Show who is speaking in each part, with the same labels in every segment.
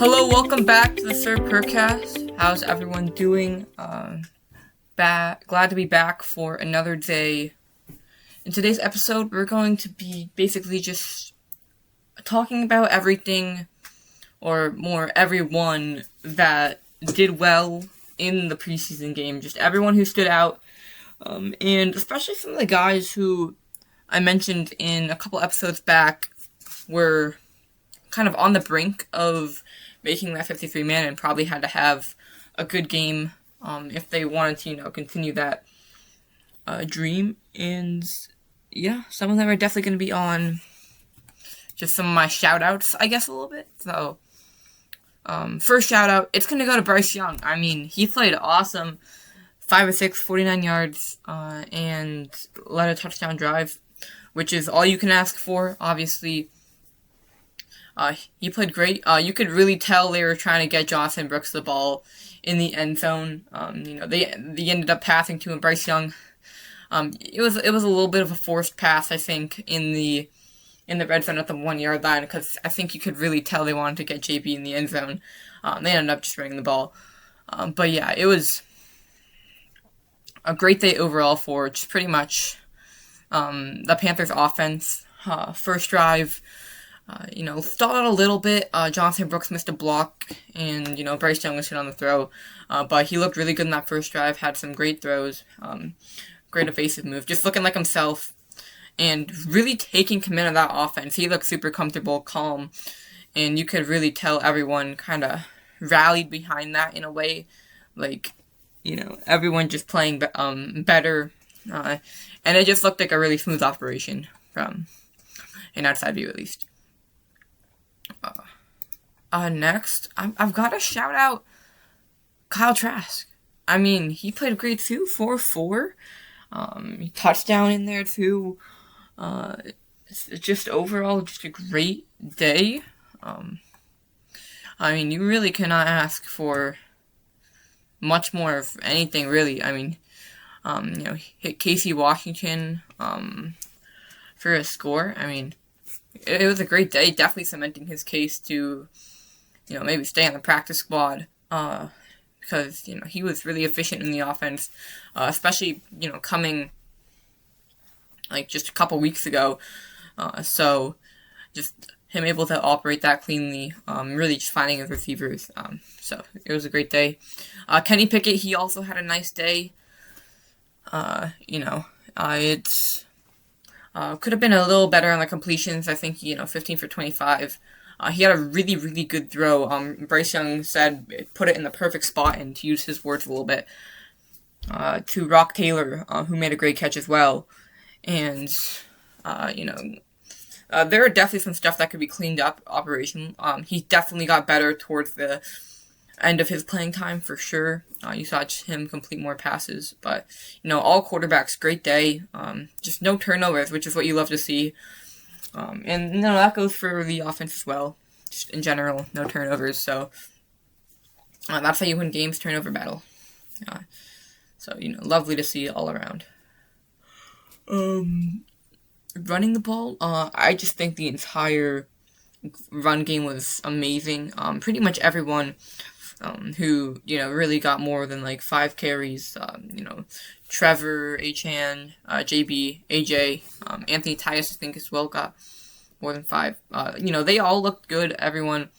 Speaker 1: Hello, welcome back to the Sir Purrcast. How's everyone doing? Glad to be back for another day. In today's episode, we're going to be basically just talking about everything, or more, everyone that did well in the preseason game. Just everyone who stood out, and especially some of the guys who I mentioned in a couple episodes back were kind of on the brink of making that 53-man and probably had to have a good game if they wanted to, continue that dream. And yeah, some of them are definitely going to be on just some of my shout-outs, I guess, a little bit. So, first shout-out, it's going to go to Bryce Young. I mean, he played awesome. 5 of 6, 49 yards, and led a touchdown drive, which is all you can ask for, obviously. He played great. You could really tell they were trying to get Jonathan Brooks the ball in the end zone. They ended up passing to him. Bryce Young. It was a little bit of a forced pass, I think, in the red zone at the 1 yard line, because I think you could really tell they wanted to get JB in the end zone. They ended up just running the ball. But yeah, it was a great day overall for just pretty much the Panthers offense. First drive, stalled out a little bit. Jonathan Brooks missed a block, and, Bryce Young was hit on the throw. But he looked really good in that first drive, had some great throws, great evasive move, just looking like himself, and really taking command of that offense. He looked super comfortable, calm, and you could really tell everyone kind of rallied behind that in a way. Like, everyone just playing better, and it just looked like a really smooth operation from an outside view, at least. Next, I've got to shout out Kyle Trask. I mean, he played great too, 4-4. Touchdown in there too. Just overall, just a great day. I mean, you really cannot ask for much more of anything, really. I mean, hit Casey Washington for a score. I mean, it was a great day, definitely cementing his case to, maybe stay on the practice squad, because, he was really efficient in the offense, especially, coming, just a couple weeks ago, so just him able to operate that cleanly, really just finding his receivers, so it was a great day. Kenny Pickett, he also had a nice day. It's could have been a little better on the completions. I think, 15 for 25. He had a really, really good throw. Bryce Young said, put it in the perfect spot, and to use his words a little bit, to Rock Taylor, who made a great catch as well. And, there are definitely some stuff that could be cleaned up operation. He definitely got better towards the end of his playing time, for sure. You saw him complete more passes, but, all quarterbacks, great day. Just no turnovers, which is what you love to see. And, that goes for the offense as well. Just in general, no turnovers, so that's how you win games, turnover battle. So, lovely to see all around. Running the ball, I just think the entire run game was amazing. Pretty much everyone who, really got more than 5 carries, Trevor, Achan, JB, AJ, Anthony Tyus, I think, as well, got more than 5. They all looked good. Everyone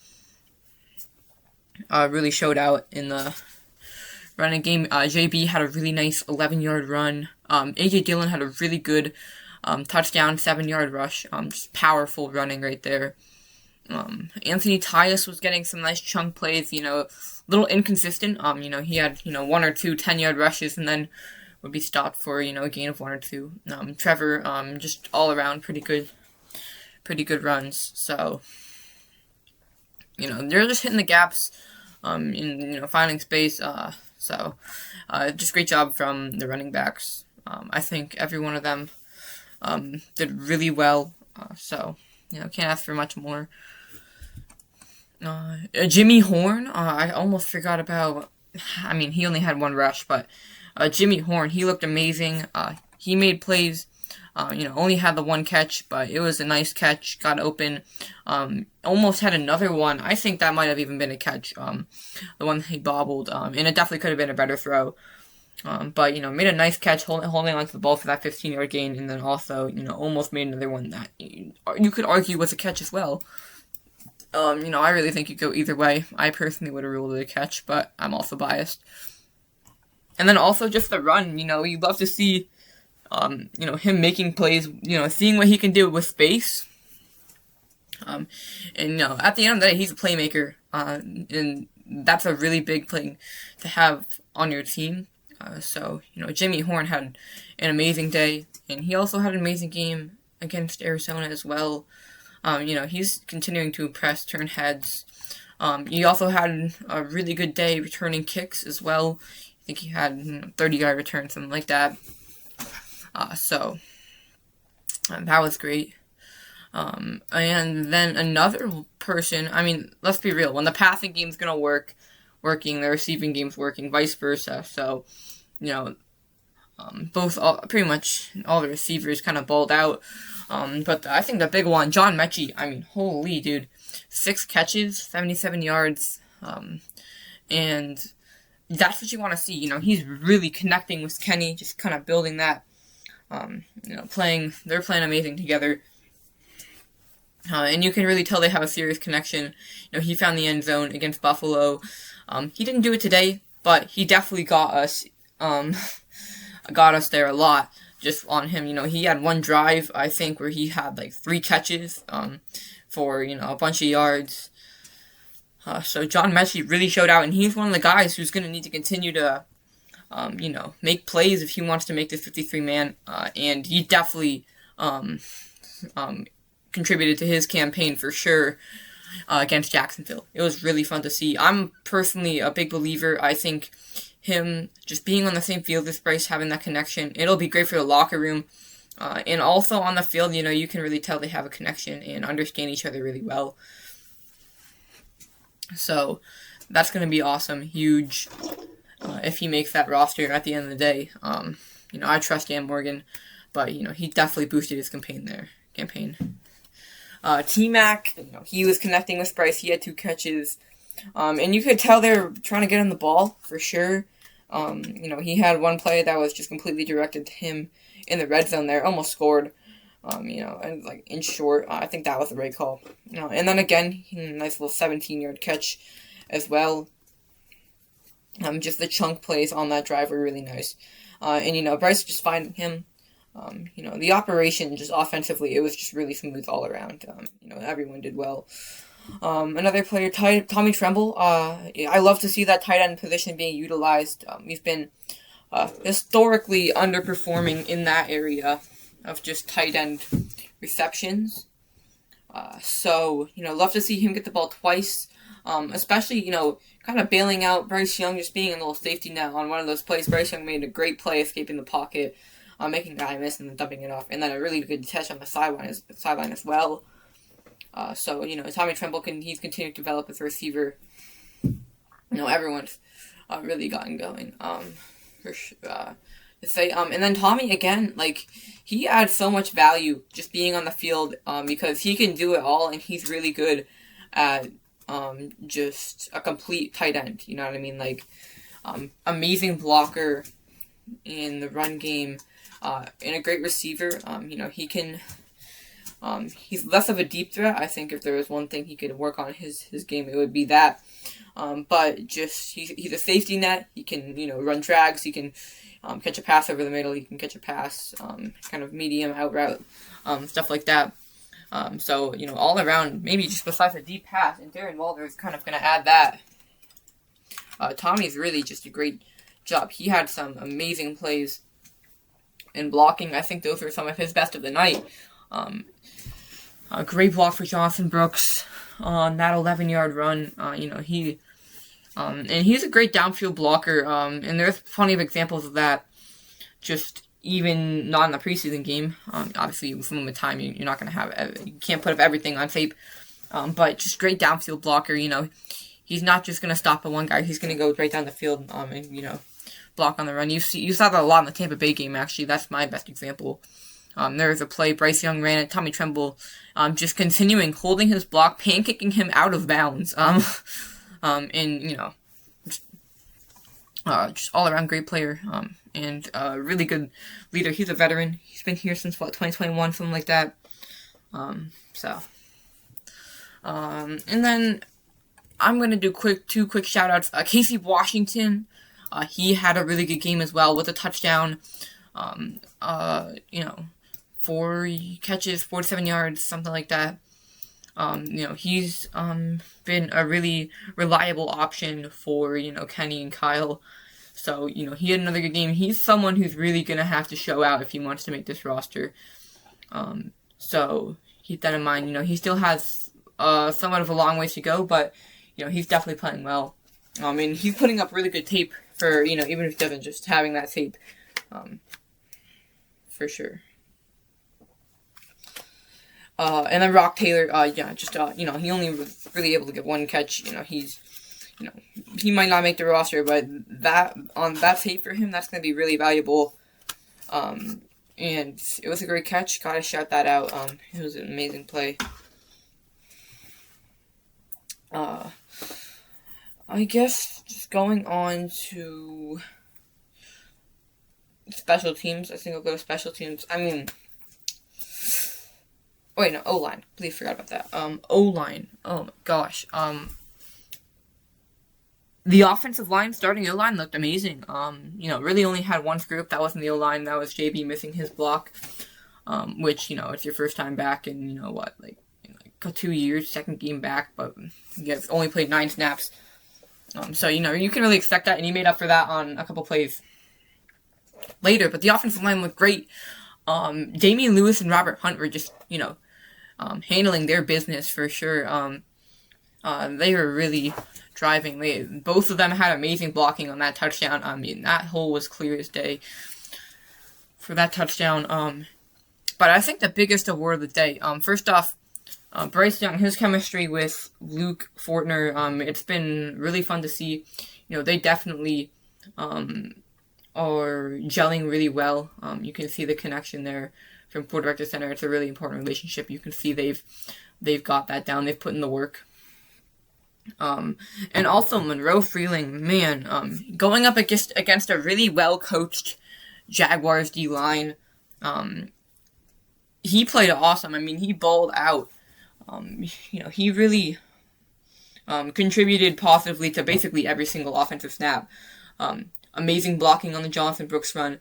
Speaker 1: really showed out in the running game. JB had a really nice 11-yard run. AJ Dillon had a really good touchdown, 7-yard rush. Just powerful running right there. Anthony Tyus was getting some nice chunk plays, a little inconsistent. He had, 1 or 2 10-yard rushes and then would be stopped for, a gain of 1 or 2. Trevor, just all around pretty good runs. So, they're just hitting the gaps, in, finding space. So, just great job from the running backs. I think every one of them, did really well. So, can't ask for much more. Jimmy Horn, I almost forgot about. I mean, he only had 1 rush, but Jimmy Horn, he looked amazing. He made plays Only had the one catch, but it was a nice catch. Got open. Almost had another one. I think that might have even been a catch. The one he bobbled. And it definitely could have been a better throw. But made a nice catch, holding on to the ball for that 15-yard gain, and then also, almost made another one that you could argue was a catch as well. I really think you go either way. I personally would have ruled it a catch, but I'm also biased. And then also just the run, you'd love to see, him making plays, seeing what he can do with space. And, at the end of the day, he's a playmaker, and that's a really big thing to have on your team. So, Jimmy Horn had an amazing day, and he also had an amazing game against Arizona as well. He's continuing to impress, turn heads. He also had a really good day returning kicks as well. I think he had 30-yard return, something like that. So that was great. And then another person, let's be real, when the passing game's going to working, the receiving game's working, vice versa. So, pretty much all the receivers kind of balled out. But I think the big one, John Mechie, holy dude, 6 catches, 77 yards, and that's what you want to see. He's really connecting with Kenny, just kind of building that. They're playing amazing together. And you can really tell they have a serious connection. He found the end zone against Buffalo. He didn't do it today, but he definitely got us there a lot just on him. He had one drive, I think, where he had like 3 catches for, a bunch of yards. So John Mechie really showed out, and he's one of the guys who's going to need to continue to, make plays if he wants to make this 53-man. And he definitely contributed to his campaign for sure against Jacksonville. It was really fun to see. I'm personally a big believer. I think him just being on the same field as Bryce, having that connection, it'll be great for the locker room. And also on the field, you can really tell they have a connection and understand each other really well. So that's going to be awesome, huge, if he makes that roster at the end of the day. I trust Dan Morgan, but, he definitely boosted his campaign there. T-Mac, he was connecting with Bryce. He had 2 catches. And you could tell they were trying to get him the ball, for sure. He had one play that was just completely directed to him in the red zone there. Almost scored. And like in short, I think that was the right call. And then again, nice little 17-yard catch as well. Just the chunk plays on that drive were really nice. And Bryce just finding him. The operation just offensively, it was just really smooth all around. Everyone did well. Another player, Tommy Tremble. I love to see that tight end position being utilized. We've been historically underperforming in that area of just tight end receptions. So love to see him get the ball twice. Especially, kind of bailing out Bryce Young, just being a little safety net on one of those plays. Bryce Young made a great play escaping the pocket, making a guy miss and then dumping it off. And then a really good catch on the sideline as well. So, Tommy Tremble, he's continued to develop as a receiver. Everyone's really gotten going. And then Tommy, again, he adds so much value just being on the field because he can do it all, and he's really good at just a complete tight end. You know what I mean? Amazing blocker in the run game, and a great receiver. He can... he's less of a deep threat. I think if there was one thing he could work on his game, it would be that. But just he's a safety net. He can run drags. He can catch a pass over the middle. He can catch a pass, kind of medium out route, stuff like that. So all around, maybe just besides a deep pass, and Darren Walter is kind of going to add that. Tommy's really just a great job. He had some amazing plays in blocking. I think those were some of his best of the night. A great block for Jonathan Brooks on that 11-yard run. And he's a great downfield blocker. And there's plenty of examples of that. Just even not in the preseason game. Obviously, with limited time, you're not going to you can't put up everything on tape. But just great downfield blocker. He's not just going to stop at one guy. He's going to go right down the field and block on the run. You saw that a lot in the Tampa Bay game. Actually, that's my best example. There was a play, Bryce Young ran it, Tommy Tremble, just continuing, holding his block, pancaking him out of bounds. And, just all around great player, and really good leader. He's a veteran. He's been here since, 2021, something like that. And then I'm going to do two quick shout-outs. Casey Washington, he had a really good game as well with a touchdown. 4 catches, 47 yards, something like that. He's been a really reliable option for, Kenny and Kyle. So, he had another good game. He's someone who's really going to have to show out if he wants to make this roster. So keep that in mind. He still has somewhat of a long ways to go, but, he's definitely playing well. And he's putting up really good tape for, even if he doesn't, just having that tape, for sure. And then Rock Taylor, he only was really able to get one catch. He might not make the roster, but that tape for him, that's going to be really valuable. And it was a great catch. Gotta shout that out. It was an amazing play. I guess just going on to special teams. I think I'll go to special teams. O-line. Please forgot about that. O-line. Oh my gosh. The offensive line, starting O-line, looked amazing. Really only had one screw up. That wasn't the O-line. That was JB missing his block. Which, it's your first time back in, 2 years, second game back, but you guys only played 9 snaps. So, you can really expect that, and he made up for that on a couple plays later. But the offensive line looked great. Damian Lewis and Robert Hunt were just, handling their business for sure. They were really driving. Both of them had amazing blocking on that touchdown. That hole was clear as day for that touchdown. But I think the biggest award of the day, first off, Bryce Young, his chemistry with Luke Fortner, it's been really fun to see. They definitely are gelling really well. You can see the connection there from quarterback to center. It's a really important relationship. You can see they've got that down. They've put in the work. And also Monroe Freeling, man, going up against a really well-coached Jaguars D-line, he played awesome. He balled out. He really contributed positively to basically every single offensive snap. Amazing blocking on the Jonathan Brooks run.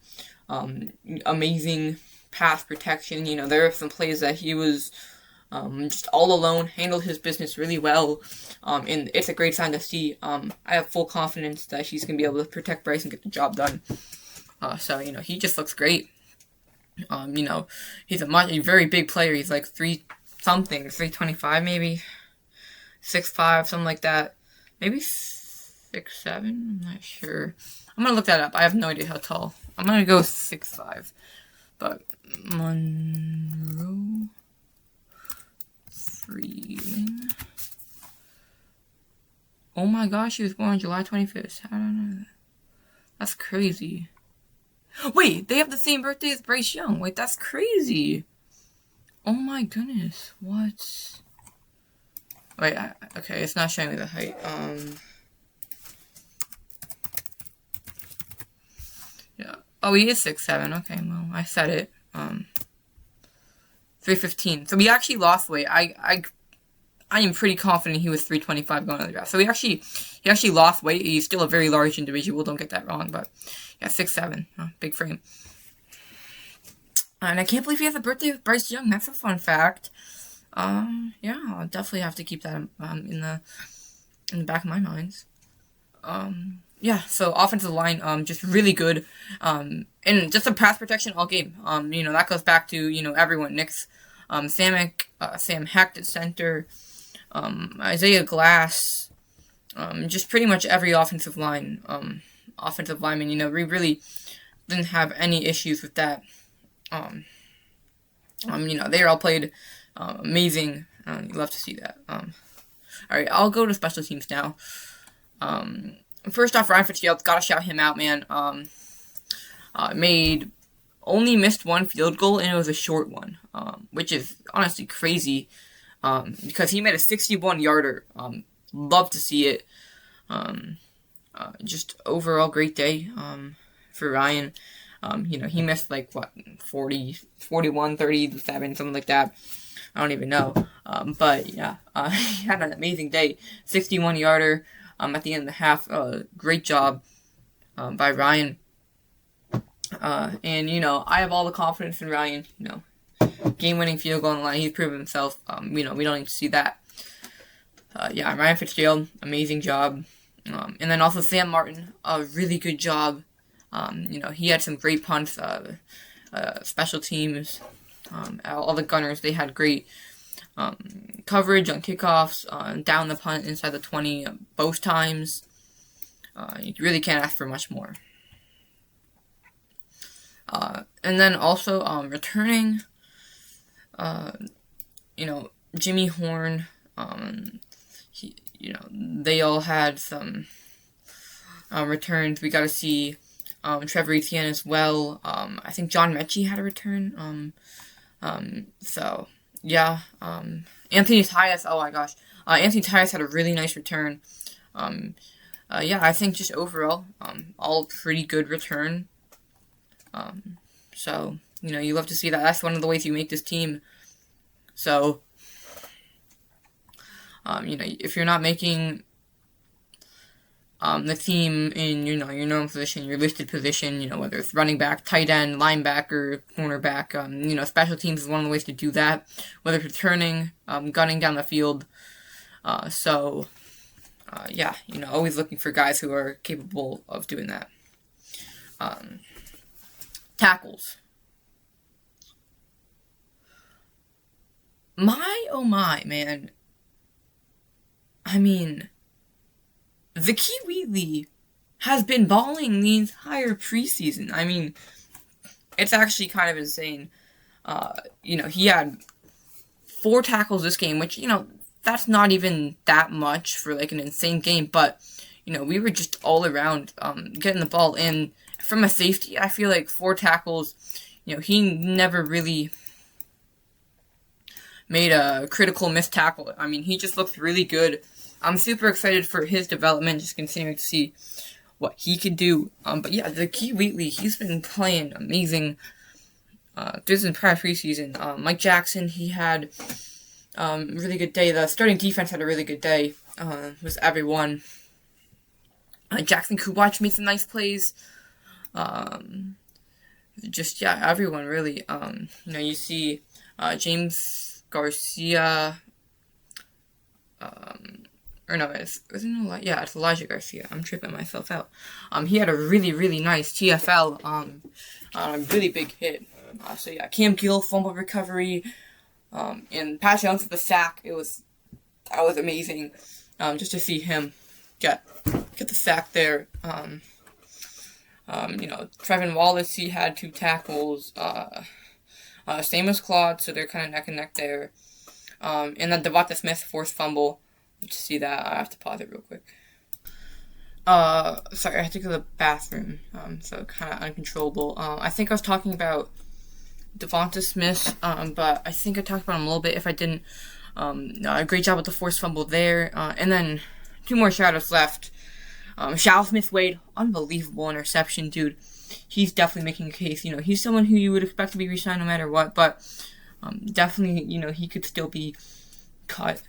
Speaker 1: Amazing pass protection. There are some plays that he was just all alone, handled his business really well. And it's a great sign to see. I have full confidence that he's going to be able to protect Bryce and get the job done. So he just looks great. He's a very big player. He's like 325 maybe, 6'5", something like that. Maybe 6'7", I'm not sure. I'm going to look that up. I have no idea how tall. I'm going to go 6'5". But Monroe Freeling. Oh my gosh, he was born July 25th. How did I know that? That's crazy. Wait, they have the same birthday as Bryce Young. Wait, that's crazy. Oh my goodness. What? Wait, okay, it's not showing me the height. Yeah. Oh, he is 6'7". Okay, well, I said it. 315. So we actually lost weight. I am pretty confident he was 325 going to the draft. So he actually lost weight. He's still a very large individual. Don't get that wrong. But yeah, 6'7". Big frame. And I can't believe he has the birthday of Bryce Young. That's a fun fact. Yeah, I'll definitely have to keep that in the back of my mind. Yeah, so offensive line, just really good. And just a pass protection all game. That goes back to, everyone. Nick's, Sam Hecht at center, Isaiah Glass, just pretty much every offensive lineman, we really didn't have any issues with that. They all played, amazing. You love to see that. Alright, I'll go to special teams now. First off, Ryan Fitzgerald, gotta shout him out, man. Made only missed one field goal, and it was a short one, which is honestly crazy, because he made a 61-yarder. Love to see it. Just overall great day for Ryan. He missed 40, 41, 37, something like that. I don't even know. But yeah, he had an amazing day. 61-yarder at the end of the half. Great job by Ryan. And I have all the confidence in Ryan. Game-winning field goal on the line. He's proven himself. We don't need to see that. Ryan Fitzgerald, amazing job. And then also Sam Martin, a really good job. He had some great punts. Special teams. All the gunners, they had great coverage on kickoffs, down the punt inside the 20 both times. You really can't ask for much more. And then also returning, Jimmy Horn, they all had some returns. We got to see Trevor Etienne as well. I think John Mechie had a return. Anthony Tyus, oh my gosh. Anthony Tyus had a really nice return. I think just overall, all pretty good return. You love to see that. That's one of the ways you make this team. So, if you're not making the team in your normal position, your listed position, whether it's running back, tight end, linebacker, cornerback, special teams is one of the ways to do that. Whether it's returning, gunning down the field. Always looking for guys who are capable of doing that. Tackles. Oh my, man. I mean, Zakee Wheatley has been balling the entire preseason. I mean, it's actually kind of insane. He had 4 tackles this game, which, that's not even that much for, an insane game. But, we were just all around getting the ball. And from a safety, I feel like 4 tackles, he never really made a critical missed tackle. I mean, he just looked really good. I'm super excited for his development, just continuing to see what he could do. Zakee Wheatley, he's been playing amazing this entire preseason. Mike Jackson, he had a really good day. The starting defense had a really good day. Was everyone. Jackson Kuwach made some nice plays. Everyone really. You see James Garcia. It's Elijah Garcia. I'm tripping myself out. He had a really, really nice TFL, really big hit. Cam Gill, fumble recovery, and Pat Jones with the sack. That was amazing, just to see him get the sack there. Trevin Wallace, he had 2 tackles, same as Claude, so they're kind of neck and neck there. And then Devonta Smith, forced fumble. To see that, I have to pause it real quick. Sorry, I had to go to the bathroom, so kind of uncontrollable. I think I was talking about Devonta Smith, but I think I talked about him a little bit. If I didn't, a great job with the forced fumble there. And then 2 more shout-outs left. Shao Smith-Wade, unbelievable interception, dude. He's definitely making a case. He's someone who you would expect to be re-signed no matter what, but definitely, he could still be cut.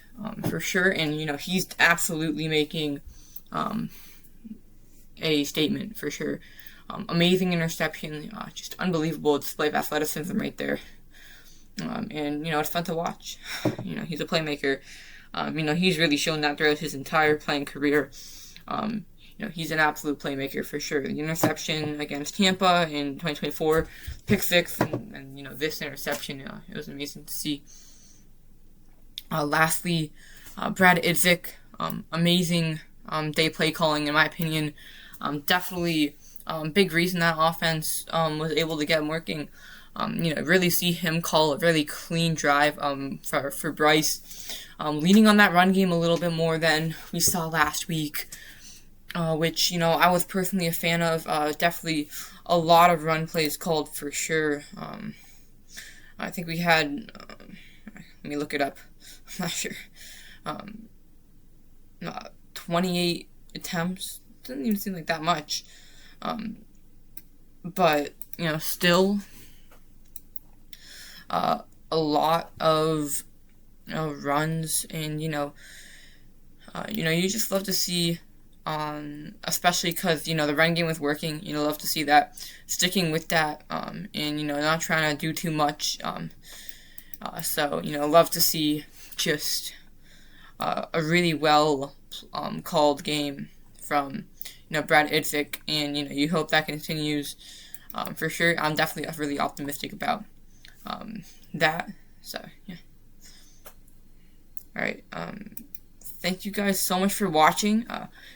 Speaker 1: For sure, and he's absolutely making a statement for sure. Amazing interception, just unbelievable display of athleticism right there. And it's fun to watch. He's a playmaker. He's really shown that throughout his entire playing career. He's an absolute playmaker for sure. The interception against Tampa in 2024, pick 6, and this interception, it was amazing to see. Lastly, Brad Idzik, amazing day play calling in my opinion. Definitely big reason that offense was able to get working. Really see him call a really clean drive for Bryce, leaning on that run game a little bit more than we saw last week. which, I was personally a fan of. Definitely a lot of run plays called for sure. I think we had, let me look it up. I'm not sure. 28 attempts. Doesn't even seem like that much. But, still a lot of runs, and you just love to see, especially because the run game was working. Love to see that, sticking with that, and not trying to do too much. So love to see just a really well called game from Brad Idzik, and you hope that continues for sure. I'm definitely really optimistic about that. So yeah. All right. Thank you guys so much for watching.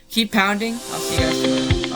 Speaker 1: Keep pounding. I'll see you guys tomorrow.